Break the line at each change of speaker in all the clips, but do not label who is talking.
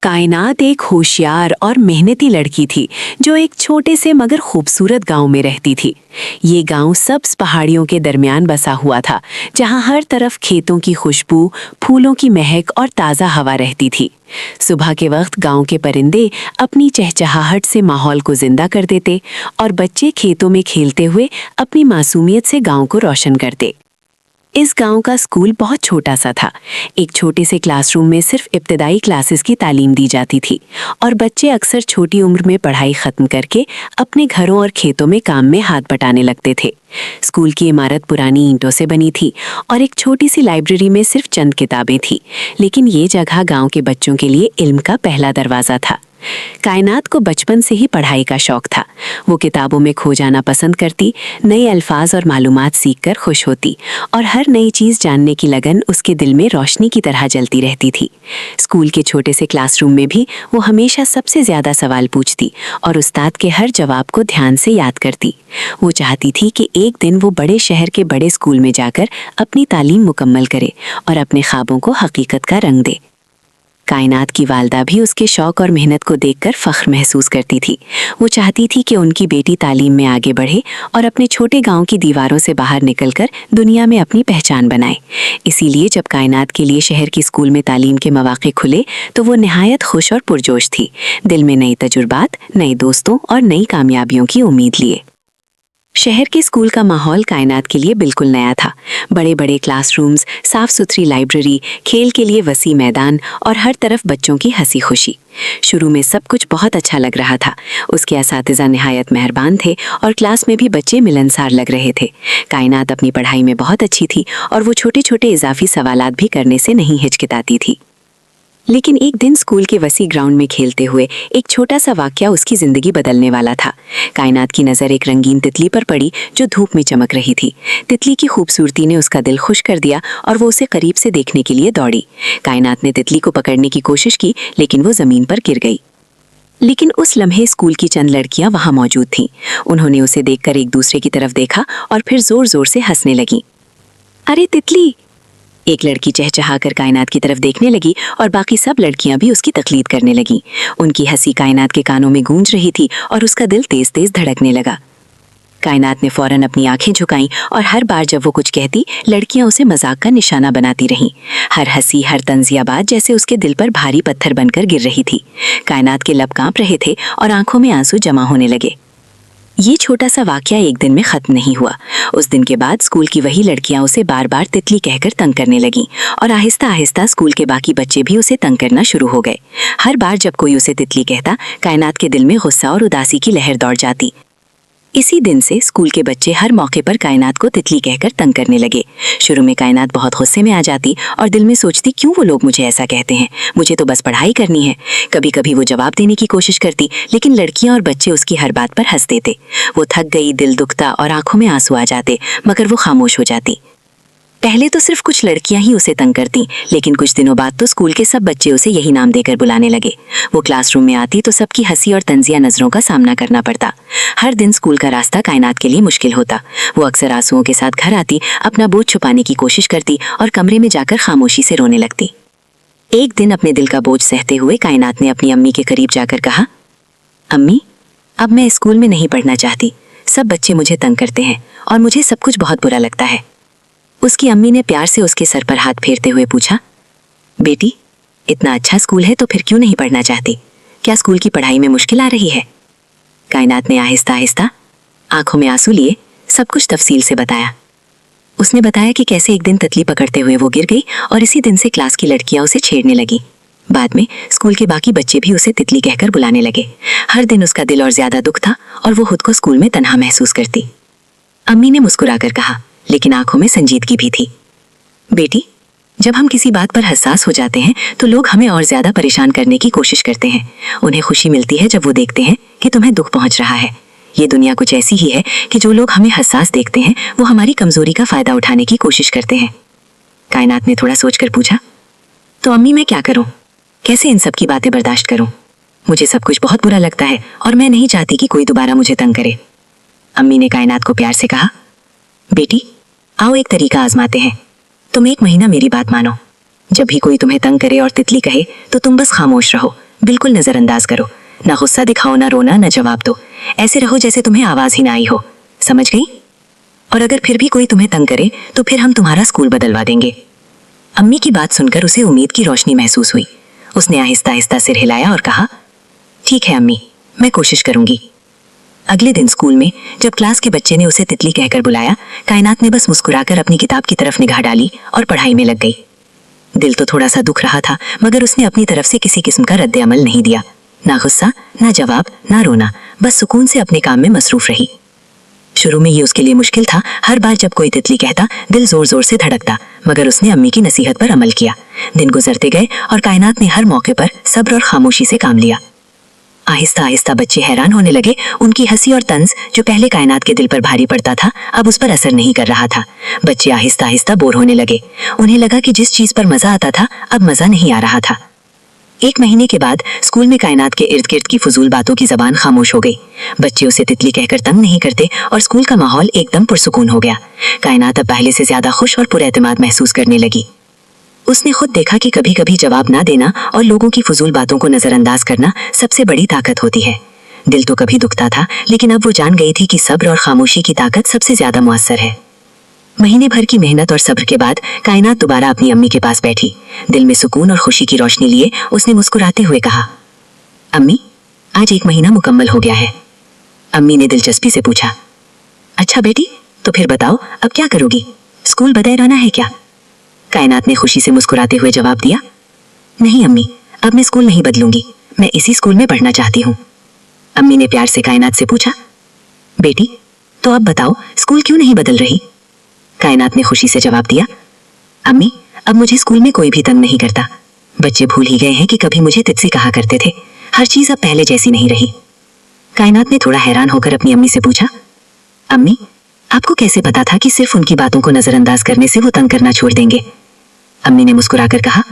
कायनात एक होशियार और मेहनती लड़की थी जो एक छोटे से मगर खूबसूरत गांव में रहती थी। ये गांव सब्ज पहाड़ियों के दरमियान बसा हुआ था, जहां हर तरफ खेतों की खुशबू, फूलों की महक और ताज़ा हवा रहती थी। सुबह के वक्त गांव के परिंदे अपनी चहचहाहट से माहौल को जिंदा कर देते और बच्चे खेतों में खेलते हुए अपनी मासूमियत से गांव को रोशन करते। इस गांव का स्कूल बहुत छोटा सा था। एक छोटे से क्लासरूम में सिर्फ इब्तदाई क्लासेस की तालीम दी जाती थी और बच्चे अक्सर छोटी उम्र में पढ़ाई खत्म करके अपने घरों और खेतों में काम में हाथ बटाने लगते थे। स्कूल की इमारत पुरानी ईंटों से बनी थी और एक छोटी सी लाइब्रेरी में सिर्फ चंद किताबें थी, लेकिन ये जगह गांव के बच्चों के लिए इल्म का पहला दरवाज़ा था। कायनात को बचपन से ही पढ़ाई का शौक था। वो किताबों में खो जाना पसंद करती, नए अल्फाज और मालूमात सीखकर खुश होती और हर नई चीज़ जानने की लगन उसके दिल में रोशनी की तरह जलती रहती थी। स्कूल के छोटे से क्लासरूम में भी वो हमेशा सबसे ज़्यादा सवाल पूछती और उस्ताद के हर जवाब को ध्यान से याद करती। वो चाहती थी कि एक दिन वो बड़े शहर के बड़े स्कूल में जाकर अपनी तालीम मुकम्मल करे और अपने ख्वाबों को हकीकत का रंग दे। कायनात की वालदा भी उसके शौक और मेहनत को देखकर फख्र महसूस करती थी। वो चाहती थी कि उनकी बेटी तालीम में आगे बढ़े और अपने छोटे गांव की दीवारों से बाहर निकलकर दुनिया में अपनी पहचान बनाए। इसीलिए जब कायनात के लिए शहर की स्कूल में तालीम के मौके खुले तो वो निहायत खुश और पुरजोश थी, दिल में नए तजुर्बात, नए दोस्तों और नई कामयाबियों की उम्मीद लिए। शहर के स्कूल का माहौल कायनात के लिए बिल्कुल नया था। बड़े बड़े क्लासरूम्स, साफ सुथरी लाइब्रेरी, खेल के लिए वसी मैदान और हर तरफ बच्चों की हंसी खुशी। शुरू में सब कुछ बहुत अच्छा लग रहा था। उसके असातिज़ा निहायत मेहरबान थे और क्लास में भी बच्चे मिलनसार लग रहे थे। कायनात अपनी पढ़ाई में बहुत अच्छी थी और वो छोटे छोटे इजाफी सवालात भी करने से नहीं हिचकिताती थी। लेकिन एक दिन स्कूल के वसी ग्राउंड में खेलते हुए एक छोटा सा वाकया उसकी ज़िंदगी बदलने वाला था। कायनात की नज़र एक रंगीन तितली पर पड़ी जो धूप में चमक रही थी। तितली की खूबसूरती ने उसका दिल खुश कर दिया और वो उसे करीब से देखने के लिए दौड़ी। कायनात ने तितली को पकड़ने की कोशिश की, लेकिन वो ज़मीन पर गिर गई। लेकिन उस लम्हे स्कूल की चंद लड़कियां वहाँ मौजूद थीं। उन्होंने उसे देखकर एक दूसरे की तरफ देखा और फिर ज़ोर ज़ोर से हंसने लगीं। अरे तितली! एक लड़की चहचहाकर कायनात की तरफ देखने लगी और बाकी सब लड़कियां भी उसकी तकलीद करने लगीं। उनकी हंसी कायनात के कानों में गूंज रही थी और उसका दिल तेज तेज धड़कने लगा। कायनात ने फौरन अपनी आंखें झुकाईं और हर बार जब वो कुछ कहती, लड़कियां उसे मजाक का निशाना बनाती रहीं। हर हंसी, हर तंजिया बात जैसे उसके दिल पर भारी पत्थर बनकर गिर रही थी। कायनात के लब कांप रहे थे और आंखों में आंसू जमा होने लगे। ये छोटा सा वाकया एक दिन में खत्म नहीं हुआ। उस दिन के बाद स्कूल की वही लड़कियां उसे बार बार तितली कहकर तंग करने लगीं और आहिस्ता आहिस्ता स्कूल के बाकी बच्चे भी उसे तंग करना शुरू हो गए। हर बार जब कोई उसे तितली कहता, कायनात के दिल में गुस्सा और उदासी की लहर दौड़ जाती। इसी दिन से स्कूल के बच्चे हर मौके पर कायनात को तितली कहकर तंग करने लगे। शुरू में कायनात बहुत गुस्से में आ जाती और दिल में सोचती, क्यों वो लोग मुझे ऐसा कहते हैं, मुझे तो बस पढ़ाई करनी है। कभी कभी वो जवाब देने की कोशिश करती, लेकिन लड़कियां और बच्चे उसकी हर बात पर हंस देते। वो थक गई, दिल दुखता और आंखों में आंसू आ जाते, मगर वो खामोश हो जाती। पहले तो सिर्फ कुछ लड़कियां ही उसे तंग करती, लेकिन कुछ दिनों बाद तो स्कूल के सब बच्चे उसे यही नाम देकर बुलाने लगे। वो क्लासरूम में आती तो सबकी हंसी और तंजिया नजरों का सामना करना पड़ता। हर दिन स्कूल का रास्ता कायनात के लिए मुश्किल होता। वो अक्सर आंसुओं के साथ घर आती, अपना बोझ छुपाने की कोशिश करती और कमरे में जाकर खामोशी से रोने लगती। एक दिन अपने दिल का बोझ सहते हुए कायनात ने अपनी अम्मी के करीब जाकर कहा, अम्मी, अब मैं स्कूल में नहीं पढ़ना चाहती। सब बच्चे मुझे तंग करते हैं और मुझे सब कुछ बहुत बुरा लगता है। उसकी अम्मी ने प्यार से उसके सर पर हाथ फेरते हुए पूछा, बेटी, इतना अच्छा स्कूल है तो फिर क्यों नहीं पढ़ना चाहती? क्या स्कूल की पढ़ाई में मुश्किल आ रही है? कायनात ने आहिस्ता आहिस्ता आंखों में आंसू लिए सब कुछ तफसील से बताया। उसने बताया कि कैसे एक दिन तितली पकड़ते हुए वो गिर गई और इसी दिन से क्लास की लड़कियां उसे छेड़ने लगी। बाद में स्कूल के बाकी बच्चे भी उसे तितली कहकर बुलाने लगे। हर दिन उसका दिल और ज्यादा दुख था और वो खुद को स्कूल में तन्हा महसूस करती। अम्मी ने मुस्कुराकर कहा, लेकिन आंखों में संजीदगी भी थी, बेटी, जब हम किसी बात पर हसास हो जाते हैं तो लोग हमें और ज्यादा परेशान करने की कोशिश करते हैं। उन्हें खुशी मिलती है जब वो देखते हैं कि तुम्हें दुख पहुंच रहा है। ये दुनिया कुछ ऐसी ही है कि जो लोग हमें हसास देखते हैं वो हमारी कमजोरी का फायदा उठाने की कोशिश करते हैं। कायनात ने थोड़ा सोचकर पूछा, तो अम्मी मैं क्या करूं? कैसे इन सब की बातें बर्दाश्त करूं? मुझे सब कुछ बहुत बुरा लगता है और मैं नहीं चाहती कि कोई दोबारा मुझे तंग करे। अम्मी ने कायनात को प्यार से कहा, बेटी, आओ एक तरीका आजमाते हैं। तुम एक महीना मेरी बात मानो। जब भी कोई तुम्हें तंग करे और तितली कहे तो तुम बस खामोश रहो,
बिल्कुल नजरअंदाज करो, ना गुस्सा दिखाओ, ना रोना, ना जवाब दो। ऐसे रहो जैसे तुम्हें आवाज ही ना आई हो, समझ गई? और अगर फिर भी कोई तुम्हें तंग करे तो फिर हम तुम्हारा स्कूल बदलवा देंगे। अम्मी की बात सुनकर उसे उम्मीद की रोशनी महसूस हुई। उसने आहिस्ता आहिस्ता सिर हिलाया और कहा, ठीक है अम्मी, मैं कोशिश करूंगी। अगले दिन स्कूल में जब क्लास के बच्चे ने उसे तितली कहकर बुलाया, कायनात ने बस मुस्कुराकर अपनी किताब की तरफ निगाह डाली और पढ़ाई में लग गई। दिल तो थोड़ा सा दुख रहा था, मगर उसने अपनी तरफ से किसी किस्म का रद्द अमल नहीं दिया। ना गुस्सा, ना जवाब, ना रोना, बस सुकून से अपने काम में मसरूफ रही। शुरू में ये उसके लिए मुश्किल था। हर बार जब कोई तितली कहता, दिल जोर जोर से धड़कता, मगर उसने अम्मी की नसीहत पर अमल किया। दिन गुजरते गए और कायनात ने हर मौके पर सब्र और खामोशी से काम लिया। आहिस्ता आहिस्ता बच्चे हैरान होने लगे। उनकी हंसी और तंज जो पहले कायनात के दिल पर भारी पड़ता था, अब उस पर असर नहीं कर रहा था। बच्चे आहिस्ता आहिस्ता बोर होने लगे। उन्हें लगा कि जिस चीज पर मजा आता था, अब मजा नहीं आ रहा था। एक महीने के बाद स्कूल में कायनात के इर्द गिर्द की फजूल बातों की जबान खामोश हो गई। बच्चे उसे तितली कहकर तंग नहीं करते और स्कूल का माहौल एकदम पुरसुकून हो गया। कायनात अब पहले से ज्यादा खुश और पुरएतमाद महसूस करने लगी। उसने खुद देखा कि कभी कभी जवाब ना देना और लोगों की फजूल बातों को नजरअंदाज करना सबसे बड़ी ताकत होती है। दिल तो कभी दुखता था, लेकिन अब वो जान गई थी कि सब्र और खामोशी की ताकत सबसे ज्यादा मुअस्सर है। महीने भर की मेहनत और सब्र के बाद कायनात दोबारा अपनी अम्मी के पास बैठी। दिल में सुकून और खुशी की रोशनी लिए उसने मुस्कुराते हुए कहा, अम्मी, आज 1 महीना मुकम्मल हो गया है। अम्मी ने दिलचस्पी से पूछा, अच्छा बेटी, तो फिर बताओ अब क्या करोगी? स्कूल बदलवाना है क्या? कायनात ने खुशी से मुस्कुराते हुए जवाब दिया, नहीं अम्मी, अब मैं स्कूल नहीं बदलूंगी, मैं इसी स्कूल में पढ़ना चाहती हूँ। अम्मी ने प्यार से कायनात से पूछा, बेटी, तो अब बताओ स्कूल क्यों नहीं बदल रही? कायनात ने खुशी से जवाब दिया, अम्मी, अब मुझे स्कूल में कोई भी तंग नहीं करता। बच्चे भूल ही गए हैं कि कभी मुझे तितसी कहा करते थे। हर चीज अब पहले जैसी नहीं रही। कायनात ने थोड़ा हैरान होकर अपनी अम्मी से पूछा, अम्मी, आपको कैसे पता था कि सिर्फ उनकी बातों को नजरअंदाज करने से वो तंग करना छोड़ देंगे? अम्मी ने मुस्कुराकर कहा,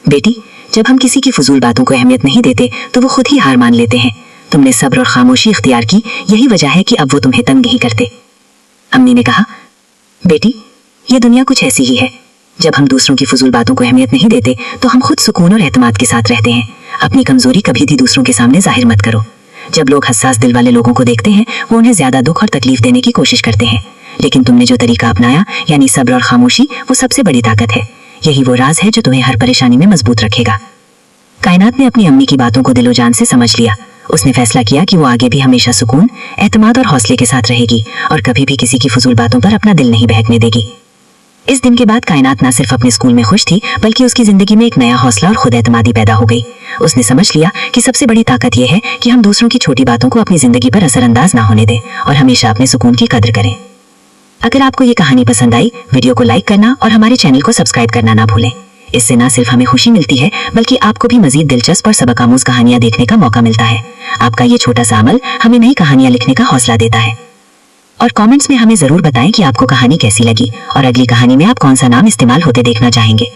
बेटी, जब हम किसी की फजूल बातों को अहमियत नहीं देते तो वो खुद ही हार मान लेते हैं। तुमने सब्र और खामोशी इख्तियार की, यही वजह है कि अब वो तुम्हें तंग नहीं करते। अम्मी ने कहा, बेटी, ये दुनिया कुछ ऐसी ही है। जब हम दूसरों की फजूल बातों को अहमियत नहीं देते तो हम खुद सुकून और एतमाद के साथ रहते हैं। अपनी कमजोरी कभी भी दूसरों के सामने जाहिर मत करो। जब लोग हसास दिल वाले लोगों को देखते हैं, वो उन्हें ज्यादा दुख और तकलीफ देने की कोशिश करते हैं, लेकिन तुमने जो तरीका अपनाया, यानी सब्र और खामोशी, वो सबसे बड़ी ताकत है। यही वो राज है जो तुम्हें हर परेशानी में मजबूत रखेगा। कायनात ने अपनी अम्मी की बातों को दिलो जान से समझ लिया। उसने फैसला किया कि वो आगे भी हमेशा सुकून, एतमाद और हौसले के साथ रहेगी और कभी भी किसी की फजूल बातों पर अपना दिल नहीं बहकने देगी। इस दिन के बाद कायनात न सिर्फ अपने स्कूल में खुश थी, बल्कि उसकी जिंदगी में एक नया हौसला और खुद एतमादी पैदा हो गई। उसने समझ लिया कि सबसे बड़ी ताकत यह है कि हम दूसरों की छोटी बातों को अपनी जिंदगी पर असरअंदाज ना होने दें और हमेशा अपने सुकून की कदर करें। अगर आपको ये कहानी पसंद आई, वीडियो को लाइक करना और हमारे चैनल को सब्सक्राइब करना ना भूलें। इससे न सिर्फ हमें खुशी मिलती है, बल्कि आपको भी मजीद दिलचस्प और सबक आमूज कहानियां देखने का मौका मिलता है। आपका ये छोटा सा अमल हमें नई कहानियां लिखने का हौसला देता है। और कमेंट्स में हमें जरूर बताएं कि आपको कहानी कैसी लगी और अगली कहानी में आप कौन सा नाम इस्तेमाल होते देखना चाहेंगे।